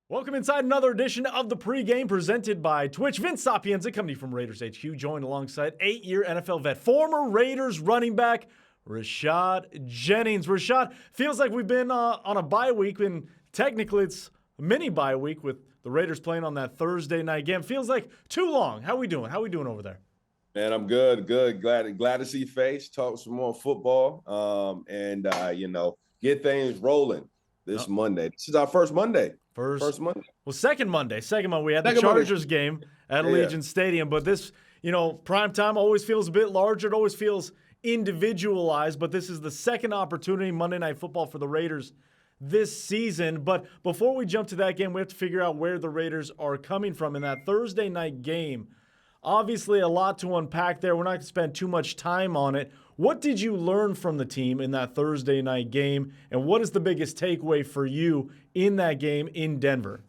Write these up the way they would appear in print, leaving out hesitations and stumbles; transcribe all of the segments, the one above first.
Welcome inside another edition of the pregame presented by Twitch. Vince Sapienza coming to you from Raiders HQ, joined alongside 8-year NFL vet, former Raiders running back, Rashad Jennings. Rashad, feels like we've been on a bye week, and technically it's a mini bye week with the Raiders playing on that Thursday night game. Feels like too long. How we doing? How we doing over there? Man, I'm good. Glad to see your face, talk some more football, and get things rolling this Monday. This is our first Monday. First Monday. Well, second Monday. We had the Chargers game at Allegiant Stadium, but this, primetime always feels a bit larger. It always feels individualized, but this is the second opportunity, Monday Night Football, for the Raiders this season. But before we jump to that game, we have to figure out where the Raiders are coming from in that Thursday night game. Obviously, a lot to unpack there. We're not going to spend too much time on it. What did you learn from the team in that Thursday night game, and what is the biggest takeaway for you in that game in Denver?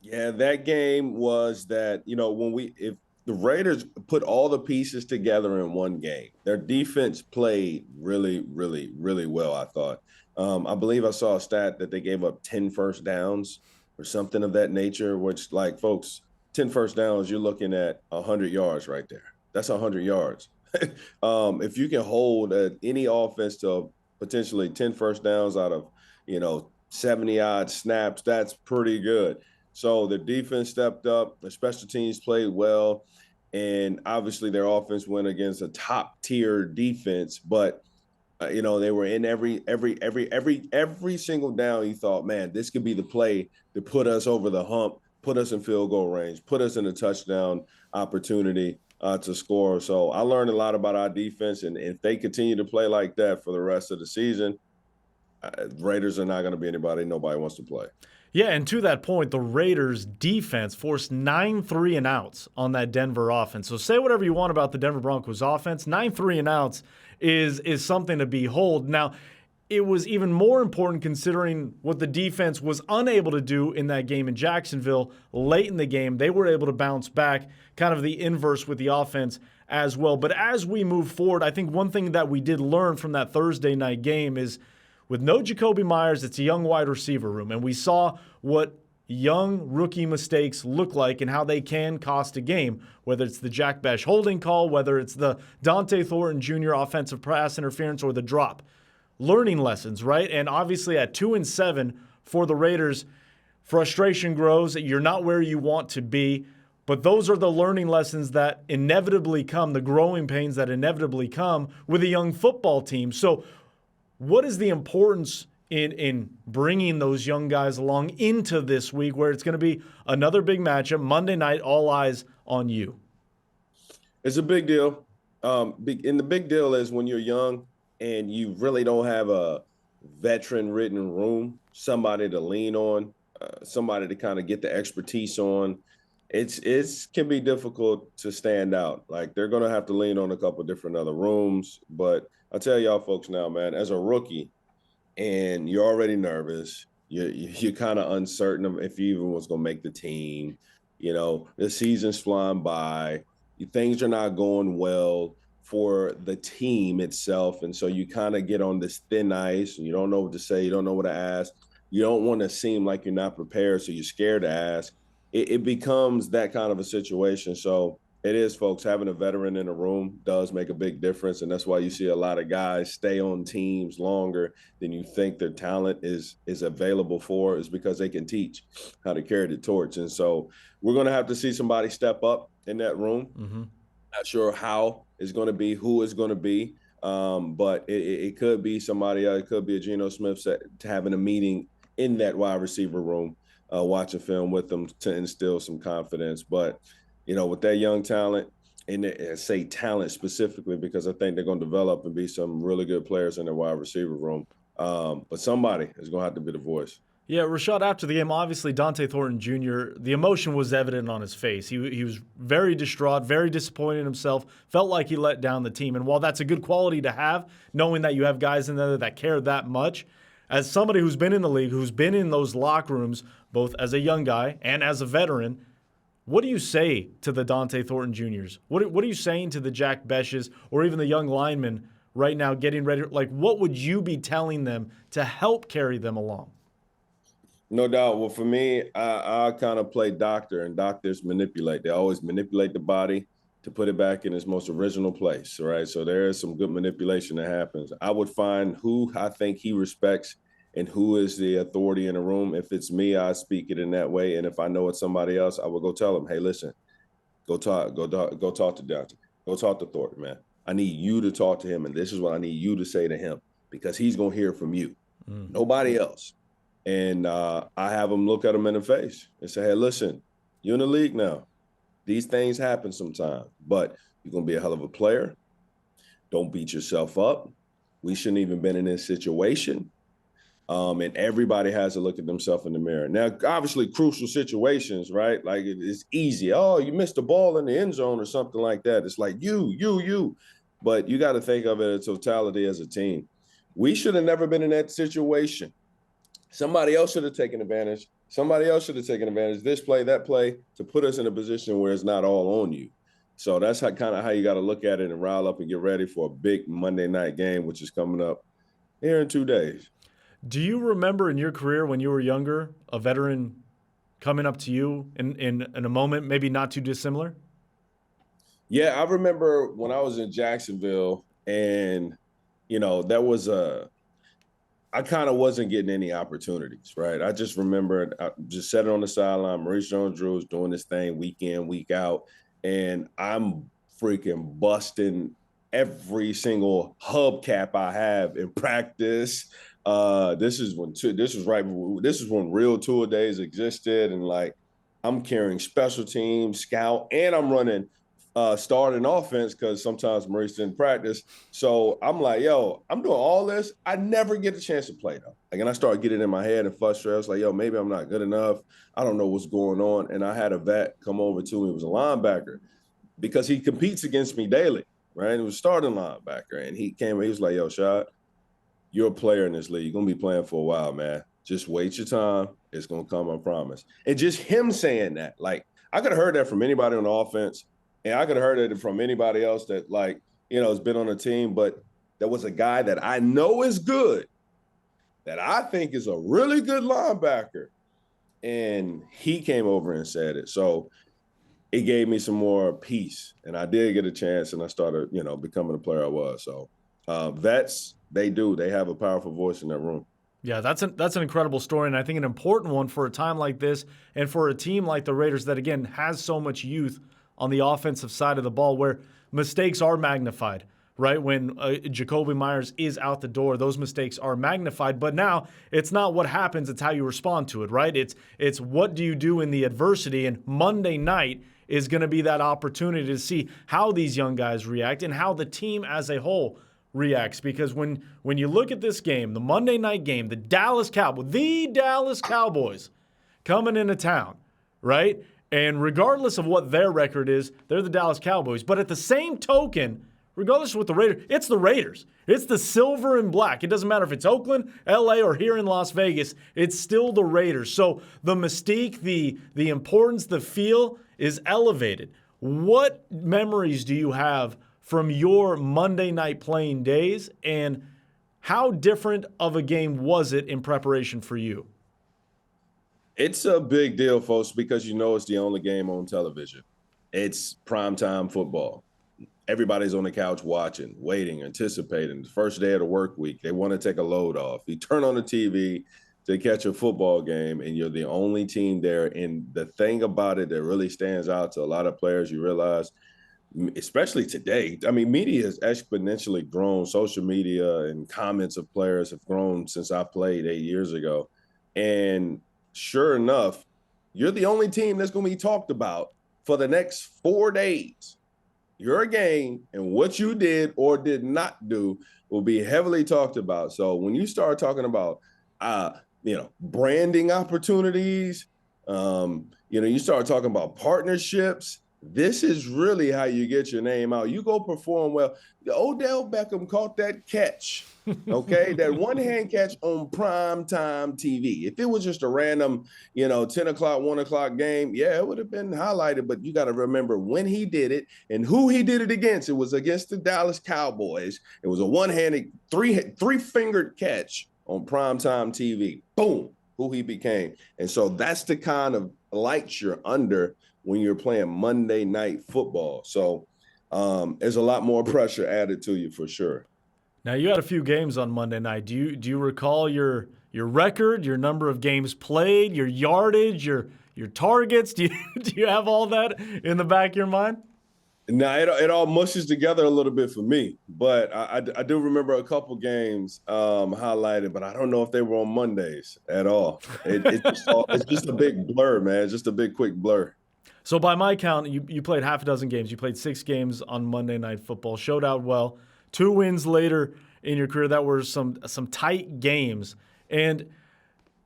Yeah, that game was that, if the Raiders put all the pieces together in one game, their defense played really, really, really well, I thought. I believe I saw a stat that they gave up 10 first downs or something of that nature, which, folks, 10 first downs, you're looking at 100 yards right there. That's 100 yards. If you can hold any offense to potentially 10 first downs out of, 70-odd snaps, that's pretty good. So the defense stepped up, the special teams played well, and obviously their offense went against a top-tier defense, but they were in every single down. You thought, man, this could be the play to put us over the hump, put us in field goal range, put us in a touchdown opportunity to score. So I learned a lot about our defense, and if they continue to play like that for the rest of the season, Raiders are not going to be anybody nobody wants to play. Yeah, and to that point, the Raiders' defense forced 9 3-and-outs on that Denver offense. So say whatever you want about the Denver Broncos offense, 9 3-and-outs is something to behold. Now, it was even more important considering what the defense was unable to do in that game in Jacksonville late in the game. They were able to bounce back, kind of the inverse with the offense as well. But as we move forward, I think one thing that we did learn from that Thursday night game is with no Jacoby Myers, it's a young wide receiver room. And we saw what young rookie mistakes look like and how they can cost a game, whether it's the Jack Besh holding call, whether it's the Dante Thornton Jr. offensive pass interference or the drop. Learning lessons, right? And obviously at 2-7 for the Raiders, frustration grows. You're not where you want to be, but those are the learning lessons that inevitably come, the growing pains that inevitably come with a young football team. So what is the importance in bringing those young guys along into this week where it's going to be another big matchup, Monday night, all eyes on you? It's a big deal. And the big deal is when you're young and you really don't have a veteran-ridden room, somebody to lean on, somebody to kind of get the expertise on, it can be difficult to stand out. Like, they're going to have to lean on a couple different other rooms. But I'll tell y'all folks now, man, as a rookie and you're already nervous, you're kind of uncertain of if you even was going to make the team. The season's flying by. Things are not going well for the team itself. And so you kind of get on this thin ice and you don't know what to say. You don't know what to ask. You don't want to seem like you're not prepared, so you're scared to ask. It becomes that kind of a situation. So it is, folks, having a veteran in a room does make a big difference. And that's why you see a lot of guys stay on teams longer than you think their talent is available for, is because they can teach how to carry the torch. And so we're going to have to see somebody step up in that room. Mm-hmm. Not sure how it's going to be, who it's going to be, but it could be somebody else. It could be a Geno Smith having a meeting in that wide receiver room, watching film with them to instill some confidence. But, with that young talent, and I say talent specifically because I think they're going to develop and be some really good players in the wide receiver room. But somebody is going to have to be the voice. Yeah, Rashad, after the game, obviously Dante Thornton Jr., the emotion was evident on his face. He was very distraught, very disappointed in himself, felt like he let down the team. And while that's a good quality to have, knowing that you have guys in there that care that much, as somebody who's been in the league, who's been in those locker rooms, both as a young guy and as a veteran, what do you say to the Dante Thornton Jr.'s? What are you saying to the Jack Beshes or even the young linemen right now getting ready? Like, what would you be telling them to help carry them along? No doubt. Well, for me, I kind of play doctor, and doctors manipulate. They always manipulate the body to put it back in its most original place, right? So there is some good manipulation that happens. I would find who I think he respects and who is the authority in the room. If it's me, I speak it in that way. And if I know it's somebody else, I will go tell them, hey, listen, go talk to Doctor. Go talk to Thornton, man. I need you to talk to him, and this is what I need you to say to him because he's gonna hear from you, nobody else. And I have him look at him in the face and say, hey, listen, you're in the league now. These things happen sometimes, but you're gonna be a hell of a player. Don't beat yourself up. We shouldn't even been in this situation. And everybody has to look at themselves in the mirror. Now, obviously, crucial situations, right? Like it's easy. Oh, you missed a ball in the end zone or something like that. It's like you. But you got to think of it in totality as a team. We should have never been in that situation. Somebody else should have taken advantage. Somebody else should have taken advantage. This play, that play, to put us in a position where it's not all on you. So that's kind of how you got to look at it and rile up and get ready for a big Monday night game, which is coming up here in 2 days. Do you remember in your career when you were younger, a veteran coming up to you in a moment, maybe not too dissimilar? Yeah, I remember when I was in Jacksonville and, that was I kind of wasn't getting any opportunities, right? I just remember I just sat on the sideline. Maurice Jones-Drew was doing this thing week in, week out, and I'm freaking busting every single hubcap I have in practice. This is when real tour days existed, and like I'm carrying special teams, scout, and I'm running starting offense because sometimes Maurice didn't practice. So I'm like, yo, I'm doing all this. I never get a chance to play though. Like, and I started getting in my head and frustrated. I was like, yo, maybe I'm not good enough. I don't know what's going on. And I had a vet come over to me. He was a linebacker because he competes against me daily, right? He was starting linebacker. And he came and he was like, yo, Shad, you're a player in this league. You're going to be playing for a while, man. Just wait your time. It's going to come, I promise. And just him saying that, like, I could have heard that from anybody on the offense. And I could have heard it from anybody else that, like, has been on the team. But there was a guy that I know is good, that I think is a really good linebacker. And he came over and said it. So it gave me some more peace. And I did get a chance, and I started, becoming the player I was. So vets, they have a powerful voice in that room. Yeah, that's an incredible story, and I think an important one for a time like this and for a team like the Raiders that, again, has so much youth on the offensive side of the ball where mistakes are magnified, right? When Jacoby Myers is out the door, those mistakes are magnified. But now it's not what happens, it's how you respond to it, right? It's what do you do in the adversity, and Monday night is going to be that opportunity to see how these young guys react and how the team as a whole reacts. Because when you look at this game, the Monday night game, the Dallas Cowboys coming into town, right? And regardless of what their record is, they're the Dallas Cowboys. But at the same token, regardless of what the Raiders, it's the Raiders. It's the silver and black. It doesn't matter if it's Oakland, LA, or here in Las Vegas. It's still the Raiders. So the mystique, the importance, the feel is elevated. What memories do you have from your Monday night playing days, and how different of a game was it in preparation for you? It's a big deal, folks, because it's the only game on television. It's primetime football. Everybody's on the couch watching, waiting, anticipating. The first day of the work week, they want to take a load off. You turn on the TV to catch a football game, and you're the only team there. And the thing about it that really stands out to a lot of players, you realize, especially today, I mean, media has exponentially grown. Social media and comments of players have grown since I played 8 years ago. And sure enough, you're the only team that's going to be talked about for the next 4 days. Your game and what you did or did not do will be heavily talked about. So when you start talking about, branding opportunities, you start talking about partnerships. This is really how you get your name out. You go perform well. Odell Beckham caught that catch, okay? That one-hand catch on primetime TV. If it was just a random, 10 o'clock, 1 o'clock game, yeah, it would have been highlighted. But you got to remember when he did it and who he did it against. It was against the Dallas Cowboys. It was a one-handed, three-fingered catch on primetime TV. Boom. who he became. And so that's the kind of lights you're under when you're playing Monday Night Football. So there's a lot more pressure added to you for sure. Now you had a few games on Monday night. Do you recall your record, your number of games played, your yardage, your targets? Do you have all that in the back of your mind? Now it all mushes together a little bit for me, but I do remember a couple games highlighted, but I don't know if they were on Mondays at all. It's just a big blur, man. It's just a big quick blur. So by my count, you played half a dozen games. You played 6 games on Monday Night Football. Showed out well. 2 wins later in your career. That were some tight games. And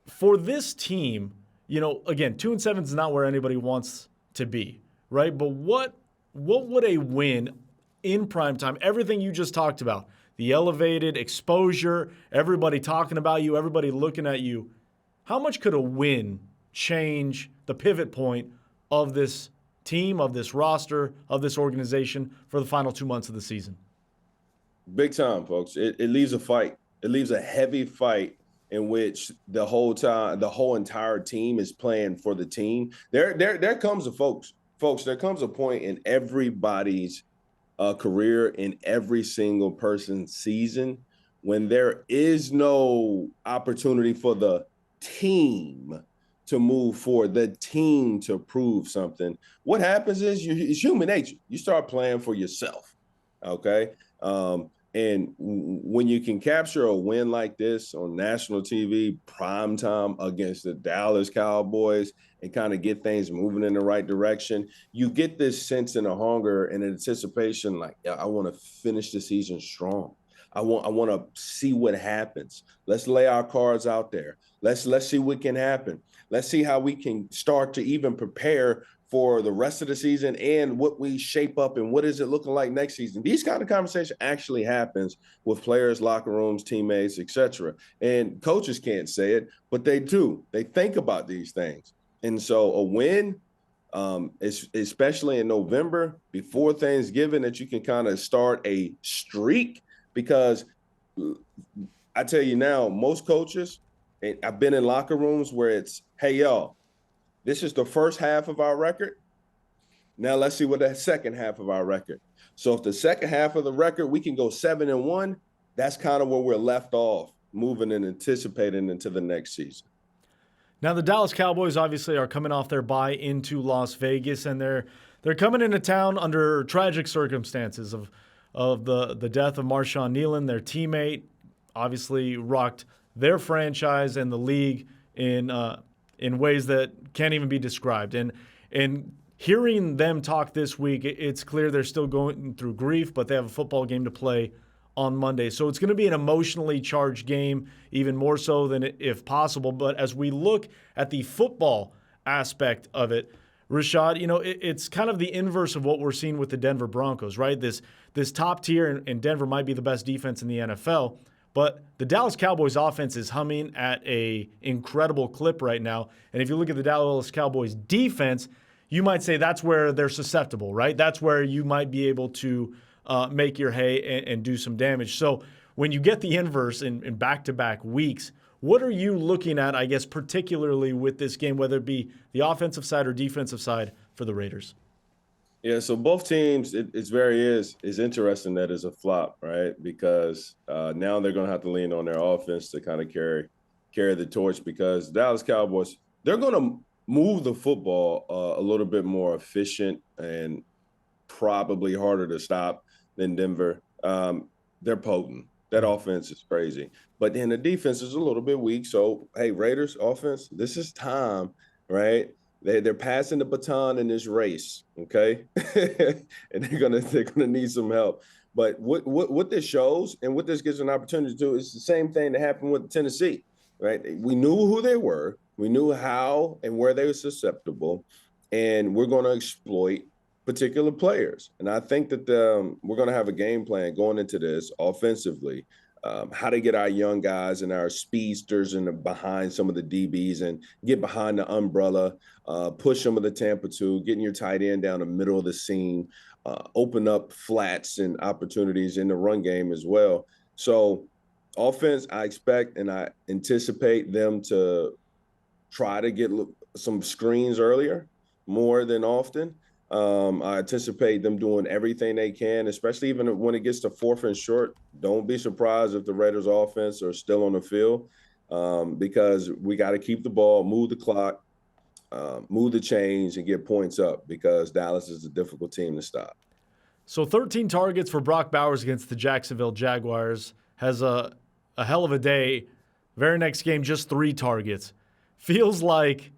for this team, again, 2-7 is not where anybody wants to be, right? But what would a win in primetime, everything you just talked about, the elevated exposure, everybody talking about you, everybody looking at you, how much could a win change the pivot point of this team, of this roster, of this organization for the final 2 months of the season? Big time, folks. It leaves a fight. It leaves a heavy fight in which the whole entire team is playing for the team. There comes a folks, there comes a point in everybody's career, in every single person's season, when there is no opportunity for the team to move forward, the team to prove something. What happens is it's human nature. You start playing for yourself, okay? And when you can capture a win like this on national TV, primetime against the Dallas Cowboys, and kind of get things moving in the right direction, you get this sense and a hunger and an anticipation like, yeah, I want to finish the season strong. I want to see what happens. Let's lay our cards out there. Let's see what can happen. Let's see how we can start to even prepare for the rest of the season and what we shape up and what is it looking like next season. These kind of conversations actually happens with players, locker rooms, teammates, etc. And coaches can't say it, but they do. They think about these things. And so a win, especially in November before Thanksgiving, that you can kind of start a streak, because I tell you now, most coaches, and I've been in locker rooms where it's, hey, y'all, this is the first half of our record. Now let's see what the second half of our record. So if the second half of the record, we can go 7-1, that's kind of where we're left off, moving and anticipating into the next season. Now the Dallas Cowboys obviously are coming off their bye into Las Vegas, and they're coming into town under tragic circumstances of the death of Marshawn Nealon, their teammate, obviously rocked their franchise and the league in ways that can't even be described. And hearing them talk this week, it's clear they're still going through grief, but they have a football game to play on Monday. So it's going to be an emotionally charged game, even more so than if possible. But as we look at the football aspect of it, Rashad, it's kind of the inverse of what we're seeing with the Denver Broncos, right? This top tier, and Denver might be the best defense in the NFL, but the Dallas Cowboys offense is humming at a incredible clip right now. And if you look at the Dallas Cowboys defense, you might say that's where they're susceptible, right? That's where you might be able to make your hay and do some damage. So when you get the inverse in back-to-back weeks, what are you looking at, I guess, particularly with this game, whether it be the offensive side or defensive side for the Raiders? Yeah, so both teams, it's interesting that it's a flop, right? Because now they're going to have to lean on their offense to kind of carry the torch, because Dallas Cowboys, they're going to move the football a little bit more efficient and probably harder to stop than Denver. They're potent. That offense is crazy. But then the defense is a little bit weak. So, hey, Raiders offense, this is time, right? They're passing the baton in this race, okay? And they're gonna need some help. But what this shows and what this gives an opportunity to do is the same thing that happened with Tennessee, right? We knew who they were, we knew how and where they were susceptible, and we're going to exploit particular players. And I think that we're going to have a game plan going into this offensively, how to get our young guys and our speedsters behind some of the DBs and get behind the umbrella, push some of the Tampa 2, getting your tight end down the middle of the seam, open up flats and opportunities in the run game as well. So offense, I expect and I anticipate them to try to get some screens earlier more than often. I anticipate them doing everything they can, especially even when it gets to 4th and short. Don't be surprised if the Raiders offense are still on the field, because we got to keep the ball, move the clock, move the chains, and get points up, because Dallas is a difficult team to stop. So 13 targets for Brock Bowers against the Jacksonville Jaguars. Has a hell of a day. Very next game, just 3 targets. Feels like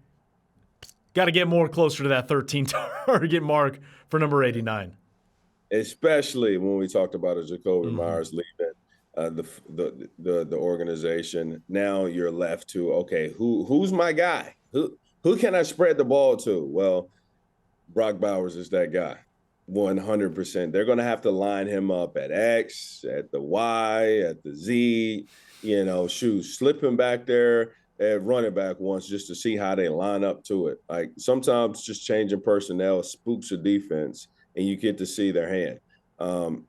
got to get more closer to that 13 target mark for number 89. Especially when we talked about Jacoby Myers leaving the organization. Now you're left to, okay, who's my guy? Who can I spread the ball to? Well, Brock Bowers is that guy. 100%. They're going to have to line him up at X, at the Y, at the Z, slip him back there at running back once just to see how they line up to it. Like, sometimes just changing personnel spooks a defense and you get to see their hand.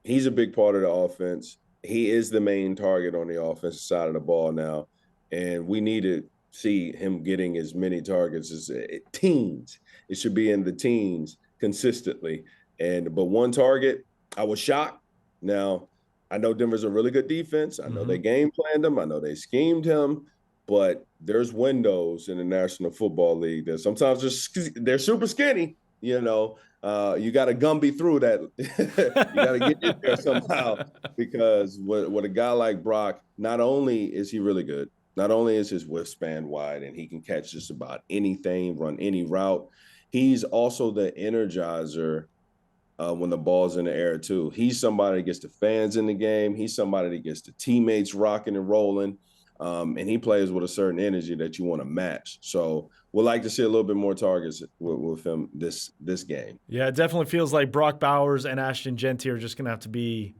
He's a big part of the offense. He is the main target on the offensive side of the ball now. And we need to see him getting as many targets as teens. It should be in the teens consistently. But 1 target, I was shocked. Now, I know Denver's a really good defense. I know they game planned him. I know they schemed him. But there's windows in the National Football League that sometimes they're super skinny. You got to Gumby through that. You got to get in there somehow, because with a guy like Brock, not only is he really good, not only is his wingspan wide and he can catch just about anything, run any route, he's also the energizer when the ball's in the air too. He's somebody that gets the fans in the game. He's somebody that gets the teammates rocking and rolling. And he plays with a certain energy that you want to match. So we'd like to see a little bit more targets with him this game. Yeah, it definitely feels like Brock Bowers and Ashton Genty are just going to have to be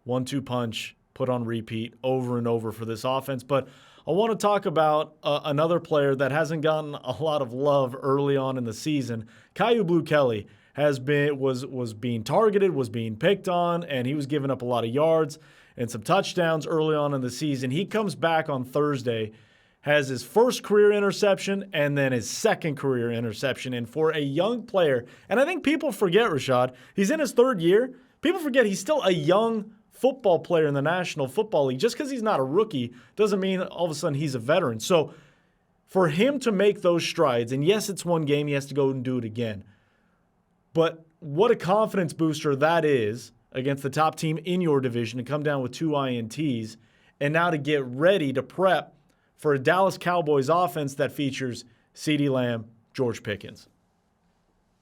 1-2 punch, put on repeat over and over for this offense. But I want to talk about another player that hasn't gotten a lot of love early on in the season. Kyu Blue Kelly was being targeted, was being picked on, and he was giving up a lot of yards and some touchdowns early on in the season. He comes back on Thursday, has his first career interception and then his second career interception. And for a young player, and I think people forget, Rashad, he's in his 3rd year. People forget he's still a young football player in the National Football League. Just because he's not a rookie doesn't mean all of a sudden he's a veteran. So for him to make those strides, and yes, it's 1 game, he has to go and do it again. But what a confidence booster that is against the top team in your division to come down with 2 INTs and now to get ready to prep for a Dallas Cowboys offense that features CeeDee Lamb, George Pickens.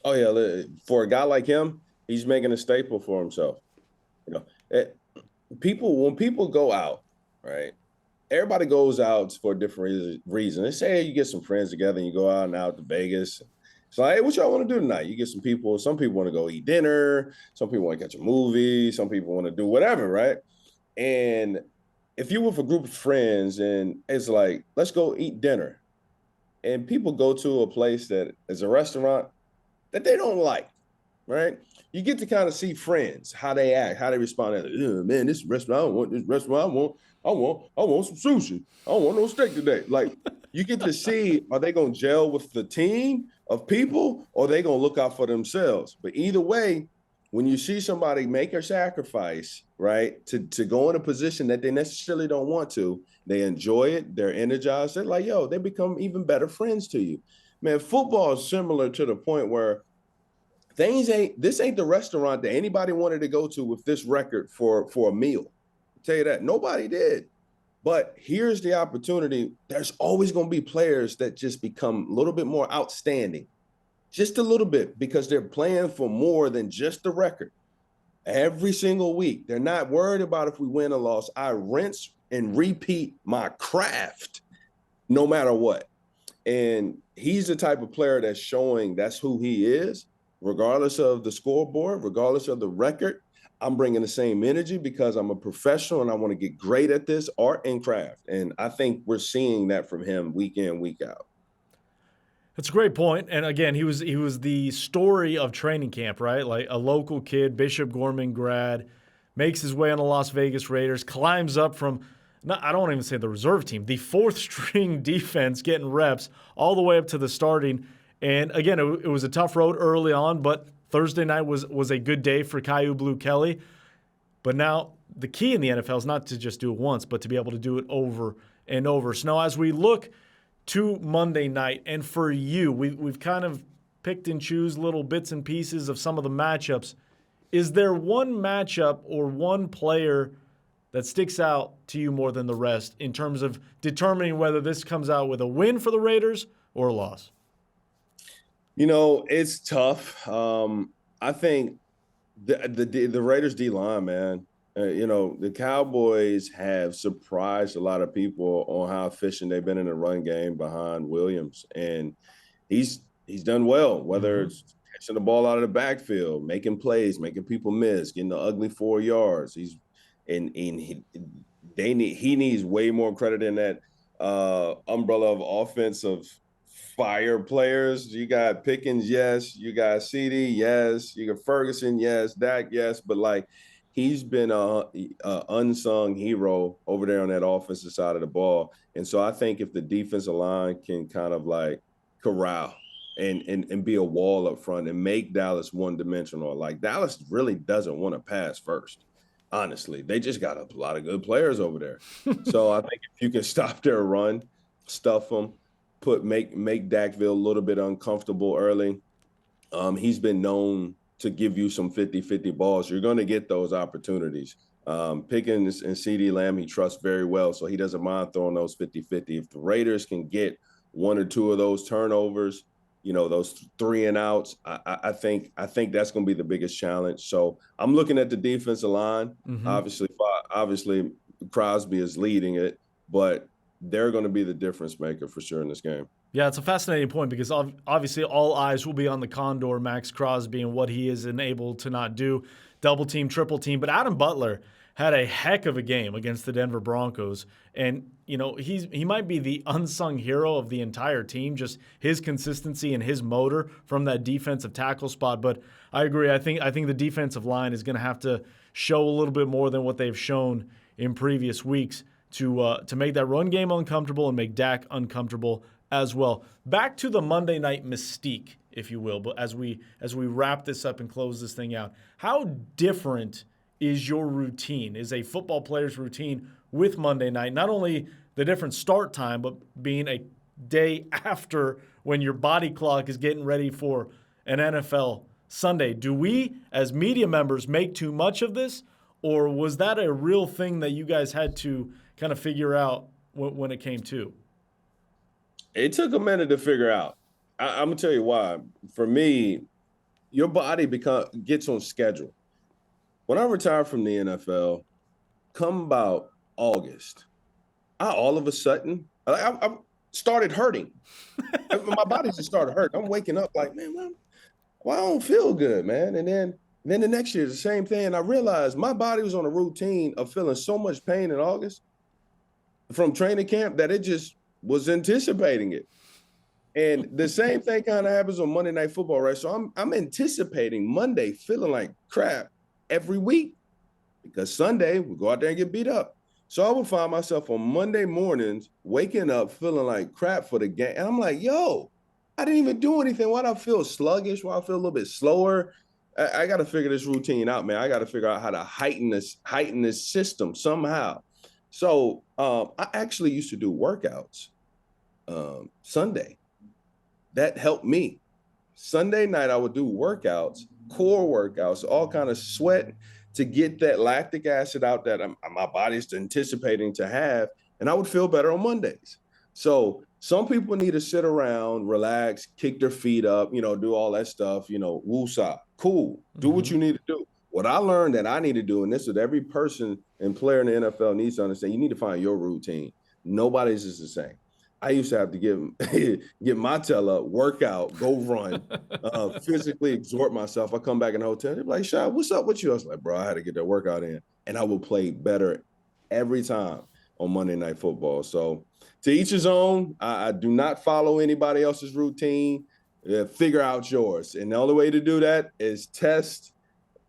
Oh, yeah. For a guy like him, he's making a staple for himself. When people go out, right, everybody goes out for a different reason. They say, hey, you get some friends together and you go out and out to Vegas. It's like, hey, what y'all want to do tonight? You get some people want to go eat dinner. Some people want to catch a movie. Some people want to do whatever, right? And if you're with a group of friends and it's like, let's go eat dinner, and people go to a place that is a restaurant that they don't like, right? You get to kind of see friends, how they act, how they respond. Man, this restaurant, I don't want this restaurant. I want some sushi. I don't want no steak today. Like, you get to see, are they going to gel with the team of people, or are they going to look out for themselves? But either way, when you see somebody make a sacrifice, right, to go in a position that they necessarily don't want to, they enjoy it, they're energized, they're like, yo, they become even better friends to you. Man, football is similar to the point where this ain't the restaurant that anybody wanted to go to with this record for a meal. I'll tell you that. Nobody did. But here's the opportunity. There's always going to be players that just become a little bit more outstanding, just a little bit, because they're playing for more than just the record. Every single week, they're not worried about if we win or loss. I rinse and repeat my craft no matter what. And he's the type of player that's showing that's who he is, regardless of the scoreboard, regardless of the record. I'm bringing the same energy because I'm a professional and I want to get great at this art and craft. And I think we're seeing that from him week in, week out. That's a great point. And again, he was the story of training camp, right? Like a local kid, Bishop Gorman grad, makes his way on the Las Vegas Raiders, climbs up from No, I don't want to even say the reserve team, the fourth string defense getting reps all the way up to the starting. And again, it was a tough road early on, but Thursday night was a good day for Caillou Blue Kelly. But now the key in the NFL is not to just do it once, but to be able to do it over and over. So now as we look to Monday night, and for you, we've kind of picked and choose little bits and pieces of some of the matchups. Is there one matchup or one player that sticks out to you more than the rest in terms of determining whether this comes out with a win for the Raiders or a loss? It's tough. I think the Raiders D line, man. The Cowboys have surprised a lot of people on how efficient they've been in the run game behind Williams, and he's done well. Whether it's catching the ball out of the backfield, making plays, making people miss, getting the ugly 4 yards. He needs way more credit in that umbrella of offensive fire players. You got Pickens, yes. You got CD, yes. You got Ferguson, yes. Dak, yes. But he's been a unsung hero over there on that offensive side of the ball. And so I think if the defensive line can kind of corral and be a wall up front and make Dallas one-dimensional, Dallas really doesn't want to pass first. Honestly, they just got a lot of good players over there. So I think if you can stop their run, stuff them, make Dakville a little bit uncomfortable early. He's been known to give you some 50-50 balls. You're going to get those opportunities. Pickens and CD Lamb, he trusts very well, so he doesn't mind throwing those 50-50. If the Raiders can get one or two of those turnovers, those 3 and outs, I think that's going to be the biggest challenge. So I'm looking at the defensive line. Obviously, Crosby is leading it, but they're going to be the difference maker for sure in this game. Yeah, it's a fascinating point because obviously all eyes will be on the Condor, Max Crosby, and what he is enabled to not do, double team, triple team. But Adam Butler had a heck of a game against the Denver Broncos. And, he might be the unsung hero of the entire team, just his consistency and his motor from that defensive tackle spot. But I agree. I think the defensive line is going to have to show a little bit more than what they've shown in previous weeks to make that run game uncomfortable and make Dak uncomfortable as well. Back to the Monday night mystique, if you will, but as we wrap this up and close this thing out, how different is your routine, is a football player's routine with Monday night? Not only the different start time, but being a day after when your body clock is getting ready for an NFL Sunday. Do we, as media members, make too much of this, or was that a real thing that you guys had to kind of figure out when it came to? It took a minute to figure out. I'm going to tell you why. For me, your body gets on schedule. When I retired from the NFL, come about August, I all of a sudden, I started hurting. My body just started hurting. I'm waking up man, why I don't feel good, man? And then the next year, the same thing. And I realized my body was on a routine of feeling so much pain in August from training camp that it just was anticipating it. And the same thing kind of happens on Monday Night Football, right? So I'm anticipating Monday feeling like crap every week because Sunday we go out there and get beat up. So I would find myself on Monday mornings waking up feeling like crap for the game. And I'm like, yo, I didn't even do anything. Why do I feel sluggish? Why do I feel a little bit slower? I got to figure this routine out, man. I got to figure out how to heighten this system somehow. So I actually used to do workouts Sunday. That helped me. Sunday night, I would do workouts, core workouts, all kind of sweat to get that lactic acid out that my body's anticipating to have, and I would feel better on Mondays. So some people need to sit around, relax, kick their feet up, do all that stuff, woosah, cool, do what you need to do. What I learned that I need to do, and this is what every person and player in the NFL needs to understand, you need to find your routine. Nobody's is the same. I used to have to get my tail up, work out, go run, physically exhort myself. I come back in the hotel, they're like, Shai, what's up with you? I was like, bro, I had to get that workout in. And I will play better every time on Monday Night Football. So to each his own. I do not follow anybody else's routine. Figure out yours. And the only way to do that is test,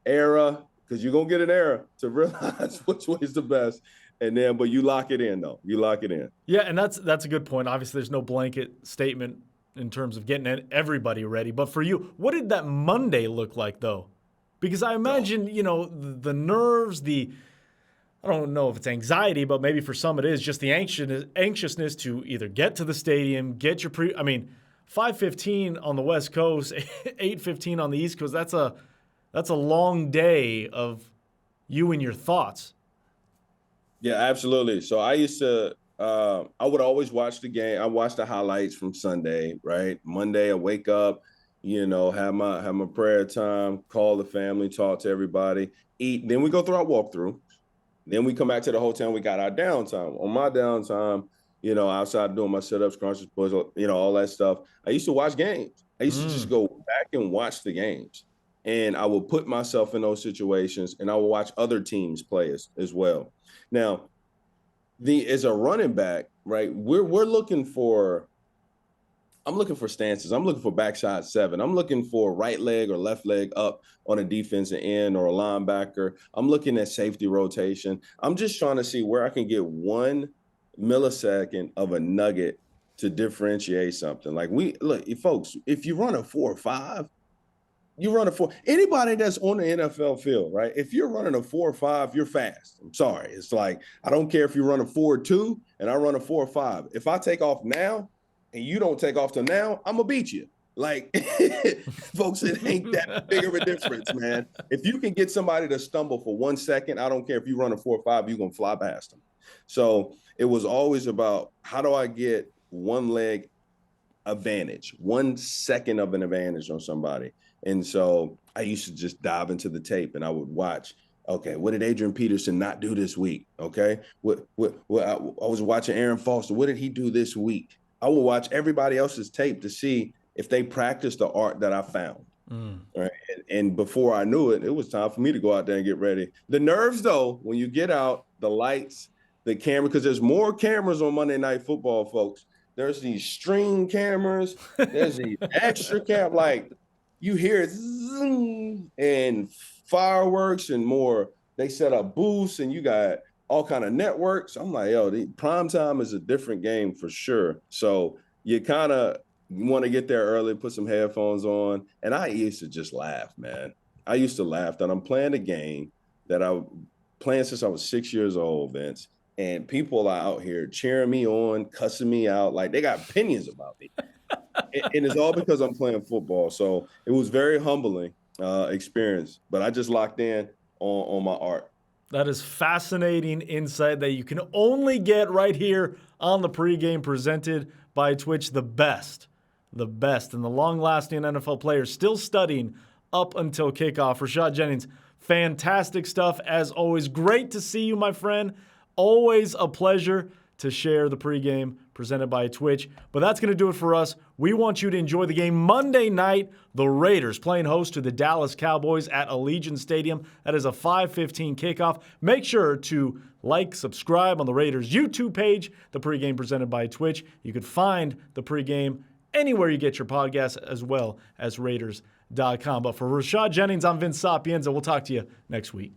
error, because you're going to get an error to realize which way is the best. And then, but you lock it in though. You lock it in. Yeah, and that's a good point. Obviously, there's no blanket statement in terms of getting everybody ready. But for you, what did that Monday look like though? Because I imagine, the nerves, I don't know if it's anxiety, but maybe for some it is just the anxiousness to either get to the stadium, get your 5:15 on the West Coast, 8:15 on the East Coast. That's a long day of you and your thoughts. Yeah, absolutely. So I used to, I would always watch the game. I watched the highlights from Sunday, right? Monday, I wake up, have my prayer time, call the family, talk to everybody, eat. Then we go through our walkthrough. Then we come back to the hotel and we got our downtime. On my downtime, outside doing my sit-ups, crunches, push-ups, all that stuff, I used to watch games. I used to just go back and watch the games. And I would put myself in those situations and I would watch other teams play as well. Now, as a running back, right, I'm looking for stances. I'm looking for backside 7. I'm looking for right leg or left leg up on a defensive end or a linebacker. I'm looking at safety rotation. I'm just trying to see where I can get 1 millisecond of a nugget to differentiate something. Like folks, if you run a 4.5, you run a 4. Anybody that's on the NFL field, right? If you're running a 4.5, you're fast. I'm sorry. It's like, I don't care if you run a 4.2 and I run a 4.5. If I take off now, and you don't take off till now, I'm going to beat you. Like, folks, it ain't that big of a difference, man. If you can get somebody to stumble for 1 second, I don't care if you run a 4.5, you're going to fly past them. So it was always about, how do I get 1 leg advantage, 1 second of an advantage on somebody? And so I used to just dive into the tape and I would watch, okay, what did Adrian Peterson not do this week? Okay, I was watching Aaron Foster. What did he do this week? I will watch everybody else's tape to see if they practice the art that I found. Right. And before I knew it, it was time for me to go out there and get ready. The nerves, though, when you get out, the lights, the camera, because there's more cameras on Monday Night Football, folks. There's these string cameras. There's these extra like you hear it zoom, and fireworks and more. They set up booths and you got all kind of networks. I'm like, the Primetime is a different game for sure. So you kind of want to get there early, put some headphones on. And I used to just laugh, man. I used to laugh that I'm playing a game that I'm playing since I was 6 years old, Vince. And people are out here cheering me on, cussing me out. Like, they got opinions about me. And it's all because I'm playing football. So it was very humbling experience. But I just locked in on my art. That is fascinating insight that you can only get right here on the pregame, presented by Twitch. The best and the long-lasting NFL players still studying up until kickoff. Rashad Jennings, fantastic stuff as always. Great to see you, my friend. Always a pleasure to share the pregame presented by Twitch. But that's going to do it for us. We want you to enjoy the game Monday night. The Raiders playing host to the Dallas Cowboys at Allegiant Stadium. That is a 5:15 kickoff. Make sure to subscribe on the Raiders YouTube page, the pregame presented by Twitch. You could find the pregame anywhere you get your podcasts, as well as Raiders.com. But for Rashad Jennings, I'm Vince Sapienza. We'll talk to you next week.